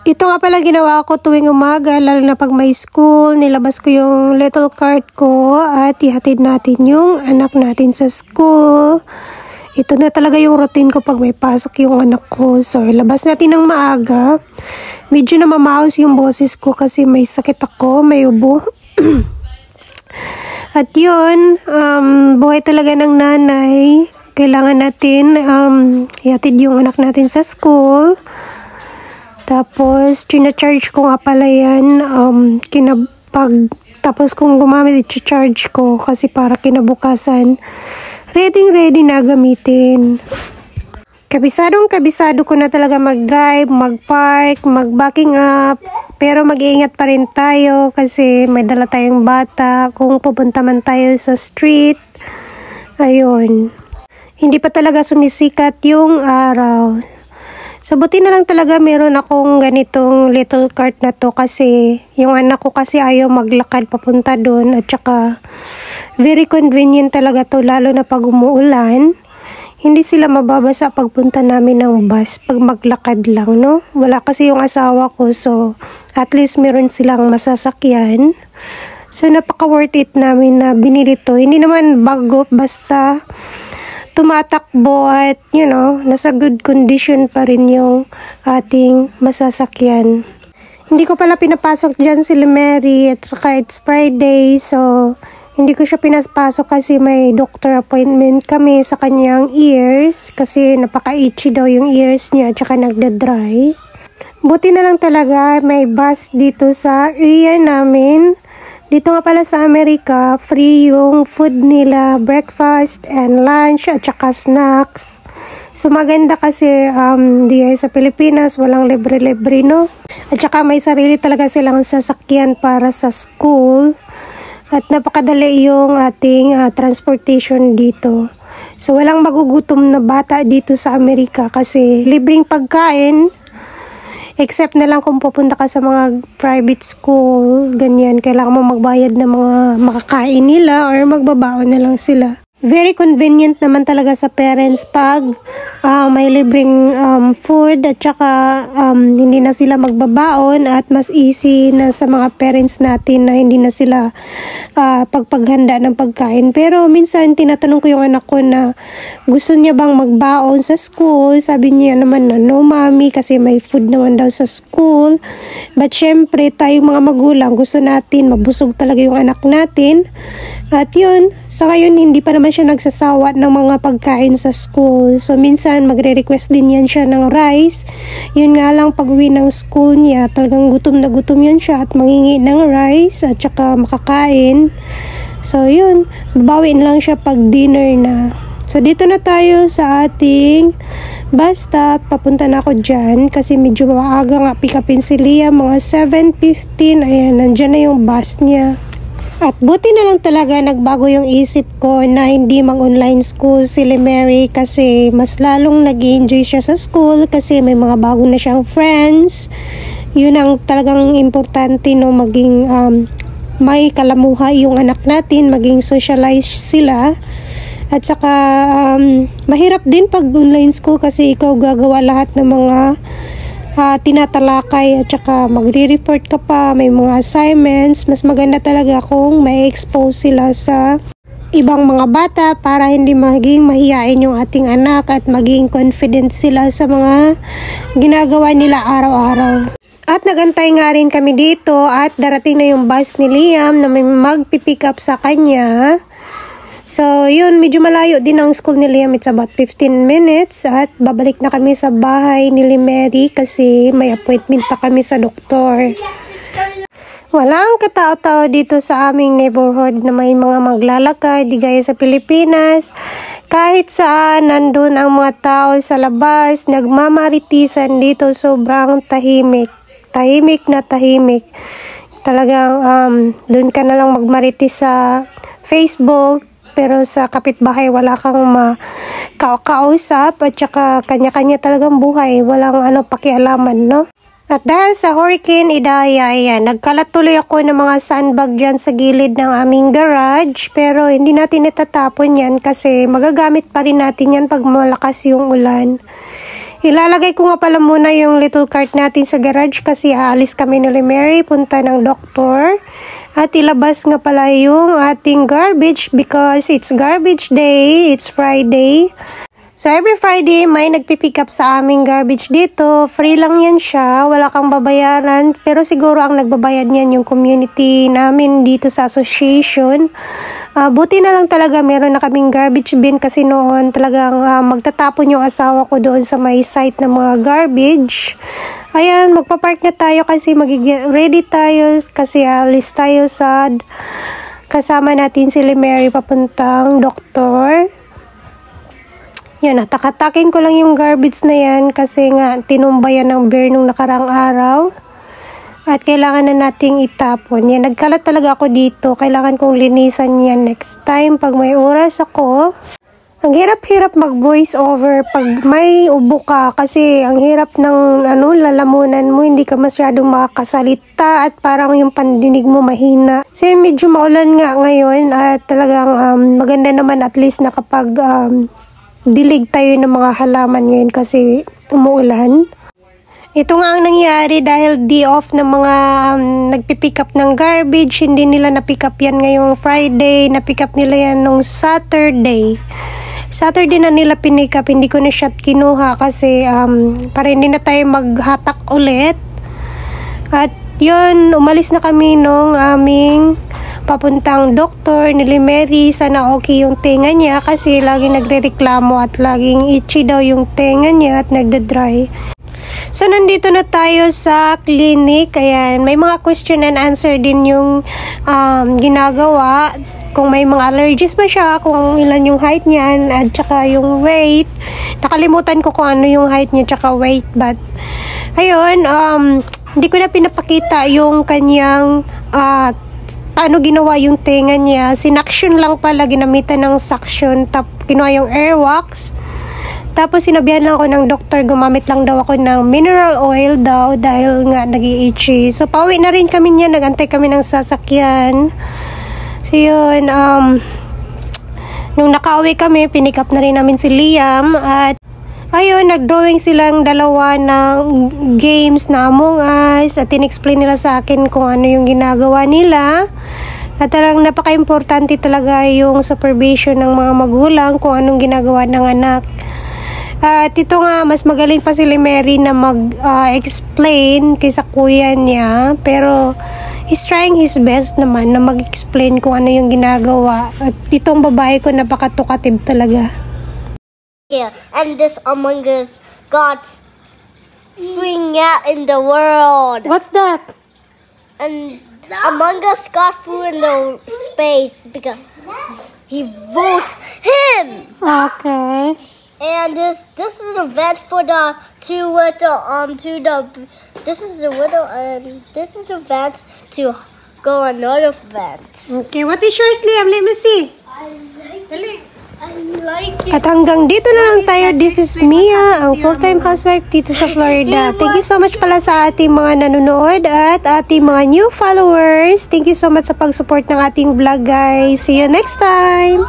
Ito nga pala ginawa ko tuwing umaga, lalo na pag may school, nilabas ko yung little cart ko at ihatid natin yung anak natin sa school. Ito na talaga yung routine ko pag may pasok yung anak ko. So, labas natin ng maaga. Medyo na mamaos yung boses ko kasi may sakit ako, may ubo. At yun, buhay talaga ng nanay. Kailangan natin ihatid yung anak natin sa school. Tapos, charge ko nga pala yan. Tapos kung gumamit, i-charge ko kasi para kinabukasan. Ready na gamitin. Kabisado ko na talaga mag-drive, mag-park, mag-backing up. Pero mag-iingat pa rin tayo kasi may dala tayong bata. Kung pupunta man tayo sa street, ayun. Hindi pa talaga sumisikat yung araw. So, buti na lang talaga meron akong ganitong little cart na to kasi yung anak ko kasi ayaw maglakad papunta doon at saka very convenient talaga to lalo na pag umuulan. Hindi sila mababasa pagpunta namin ng bus pag maglakad lang, no? Wala kasi yung asawa ko so at least meron silang masasakyan. So, napaka worth it namin na binili to. Hindi naman bago basta tumatakbo at nasa good condition pa rin yung ating masasakyan. Hindi ko pala pinapasok dyan si Mary at saka it's Friday so hindi ko siya pinapasok kasi may doctor appointment kami sa kanyang ears kasi napaka-itchy daw yung ears niya at saka nagda-dry. Buti na lang talaga may bus dito sa area namin. Dito nga pala sa Amerika, free yung food nila, breakfast and lunch at saka snacks. So maganda kasi di sa Pilipinas, walang libre-libre, no? At saka may sarili talaga silang sasakyan para sa school. At napakadali yung ating transportation dito. So walang magugutom na bata dito sa Amerika kasi libreng pagkain. Except na lang kung pupunta ka sa mga private school, ganyan, kailangan mo magbayad ng mga makakain nila or magbabaon na lang sila. Very convenient naman talaga sa parents pag may libreng food at saka hindi na sila magbabaon at mas easy na sa mga parents natin na hindi na sila pagpaghanda ng pagkain. Pero minsan tinatanong ko yung anak ko na gusto niya bang magbaon sa school. Sabi niya naman na no mommy kasi may food naman daw sa school. But syempre tayong mga magulang gusto natin mabusog talaga yung anak natin. At yun, sa ngayon hindi pa naman siya nagsasawa ng mga pagkain sa school. So minsan magre-request din yan siya ng rice. Yun nga lang pag uwi ng school niya, talagang gutom na gutom yan siya at mangingi ng rice at saka makakain. So yun, babawiin lang siya pag dinner na. So dito na tayo sa ating bus stop. Papunta na ako dyan kasi medyo maaga nga pick upin si Liam, mga 7:15. Ayan, nandyan na yung bus niya. At buti na lang talaga nagbago yung isip ko na hindi mag-online school si Mary kasi mas lalong nag-enjoy siya sa school kasi may mga bago na siyang friends. Yun ang talagang importante, no, maging may kalamuha yung anak natin, maging socialize sila. At saka mahirap din pag online school kasi ikaw gagawa lahat ng mga tinatalakay at saka magre-report ka pa, may mga assignments. Mas maganda talaga kung may expose sila sa ibang mga bata para hindi maging mahiyain yung ating anak at maging confident sila sa mga ginagawa nila araw-araw. At nagantay nga rin kami dito at darating na yung bus ni Liam na may magpipick up sa kanya. So, yun, medyo malayo din ang school ni Liam. It's about 15 minutes at babalik na kami sa bahay ni Mary kasi may appointment pa kami sa doktor. Walang katao-tao dito sa aming neighborhood na may mga maglalakad, di gaya sa Pilipinas. Kahit saan, nandun ang mga tao sa labas, nagmamaritisan dito, sobrang tahimik. Tahimik na tahimik. Talagang, dun ka na lang magmaritis sa Facebook. Pero sa kapitbahay wala kang kausap at saka kanya-kanya talagang buhay. Walang pakialaman, no? At dahil sa Hurricane Idaya, nagkalat tuloy ako ng mga sandbag dyan sa gilid ng aming garage. Pero hindi natin itatapon yan kasi magagamit pa rin natin yan pag malakas yung ulan. Ilalagay ko nga pala muna yung little cart natin sa garage kasi aalis kami ni Mary, punta ng doktor. At ilabas nga pala yung ating garbage because it's garbage day, it's Friday. So, every Friday, may nagpipick up sa aming garbage dito. Free lang yan siya. Wala kang babayaran. Pero siguro ang nagbabayad niyan yung community namin dito sa association. Buti na lang talaga meron na kaming garbage bin kasi noon talagang magtatapon yung asawa ko doon sa may site ng mga garbage. Ayan, magpapark na tayo kasi ready tayo kasi alis tayo sa kasama natin si Mary papuntang doktor. Yan, natakatakin ko lang yung garbage na yan kasi nga tinumbayan ng bear nung nakarang araw. At kailangan na nating itapon. Yan, nagkalat talaga ako dito. Kailangan kong linisan yan next time pag may oras ako. Ang hirap-hirap mag-voice over pag may ubo ka kasi ang hirap ng lalamunan mo, hindi ka masyadong makakasalita at parang yung pandinig mo mahina. So medyo maulan nga ngayon at talagang maganda naman at least na kapag dilig tayo ng mga halaman ngayon kasi umuulan. Ito nga ang nangyari dahil day off ng mga nagpipick up ng garbage. Hindi nila na-pick up yan ngayong Friday. Na-pick up nila yan nung Saturday. Saturday na nila pinick up. Hindi ko na siya kinuha kasi para hindi na tayo maghatak ulit. At yun, umalis na kami nung aming papuntang doktor ni Mary. Sana okay yung tenga niya kasi laging nagrereklamo at laging itchy daw yung tenga niya at nagda-dry. So nandito na tayo sa clinic. Ayan, may mga question and answer din yung ginagawa. Kung may mga allergies ba siya, kung ilan yung height niyan at saka yung weight. Nakalimutan ko kung ano yung height niya tsaka weight, but ayun, hindi ko na pinapakita yung kanyang paano ginawa yung tenga niya. Sinaction lang pala, ginamitan ng suction. Kinuha yung airwax. Tapos sinabihan lang ako ng doktor, gumamit lang daw ako ng mineral oil daw dahil nga nag-i-itchy. So pauwi na rin kami niya, nagantay kami ng sasakyan. So yun, nung nakauwi kami, pinick up na rin namin si Liam. At ayun, nag-drawing silang dalawa ng games na Among Us at in-explain nila sa akin kung ano yung ginagawa nila. At talagang napaka-importante talaga yung supervision ng mga magulang kung anong ginagawa ng anak. At ito nga, mas magaling pa si Mary na mag-explain kaysa kuya niya. Pero he's trying his best naman na mag-explain kung ano yung ginagawa. At itong babae ko napaka-talkative talaga. Yeah, and this Among Us got freaking out in the world. What's that? And Among Us got food in the space because he votes him. Okay. And this is a vent for the this is the window and this is the vent to go another vent. Okay, what is yours, Liam? Let me see. I like it. At hanggang dito na lang tayo. This is Mia, ang full-time housewife dito sa Florida. Thank you so much pala sa ating mga nanonood at ating mga new followers. Thank you so much sa pag-support ng ating vlog, guys. See you next time!